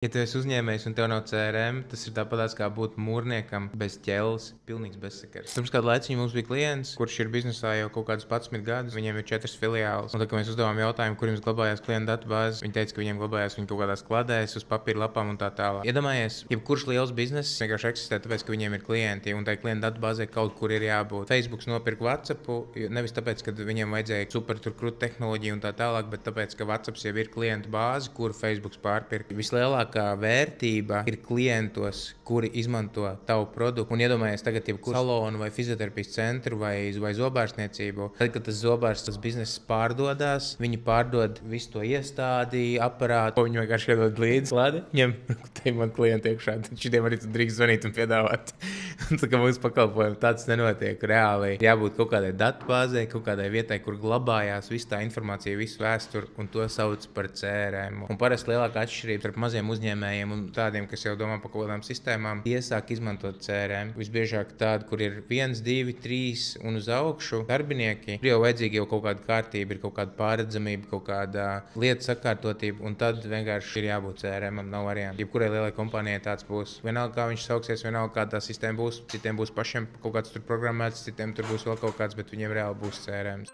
Ja tu esi uzņēmējs un tev nav CRM, tas ir tāpat kā būt mūrniekam bez ķēles, pilnīgs bezsakars. Pirms kāda laika mums bija klients, kurš ir biznesā jau kaut kādus 11 gadus, viņiem ir 4 filiāles. Un, tad, kad mēs uzdevām jautājumu, kur jums glabājās klienta datubāze, viņi teica, ka viņiem glabājās viņa kaut kādās kladēs, uz papīra lapām un tā tālāk. Iedomājies, jebkurš liels bizness vienkārši eksistē, tāpēc, ka viņiem ir klienti, un tai klienta datubāzē kaut kur ir jābūt. Facebook nopirka WhatsApp, nevis tāpēc, ka viņiem vajadzēja super krūtu tehnoloģiju un tā tālāk, bet tāpēc, ka WhatsApp jau ir klientu bāze, kuru Facebook pārpirka. Vislielākā vērtība ir klientos, kuri izmanto tavu produktu. Un iedomājies tagad, jebkuru salonu vai fizioterapijas centru vai zobārstniecību. Tad, kad tas zobārsts bizness pārdodas, viņi pārdod visu to iestādi, aparātu, ko viņi vienkārši iedod līdzi. Ladi, ņem, te man klienti iekšā, tad šitiem arī tu drīkst zvanīt un piedāvāt. Tā kā mūsu pakalpojumi tāds nenotiek reāli. Jābūt kaut kādai datubāzei, kaut kādai vietai, kur glabājās visa tā informācija, visu vēsturi, un to sauc par CRM. Un parasti lielākā atšķirība starp maziem uzņēmējiem un tādiem, kas jau domā par kaut kādām sistēmām, tie sāk izmantot CRM. Visbiežāk tādi, kur ir 1, 2, 3 un uz augšu darbinieki, ir jau vajadzīga kaut kāda kārtība, ir kaut kāda pārredzamība, kaut kāda lieta sakārtotība, un tad vienkārši ir jābūt CRM, nav variantu. Jebkurai lielai kompānijai tāds būs. Vienalga, kā viņš sauksies, vienalga, kā tā sistēma būs. Citiem būs pašiem kaut kāds tur programmēts, citiem tur būs vēl kaut kāds, bet viņiem reāli būs CRM.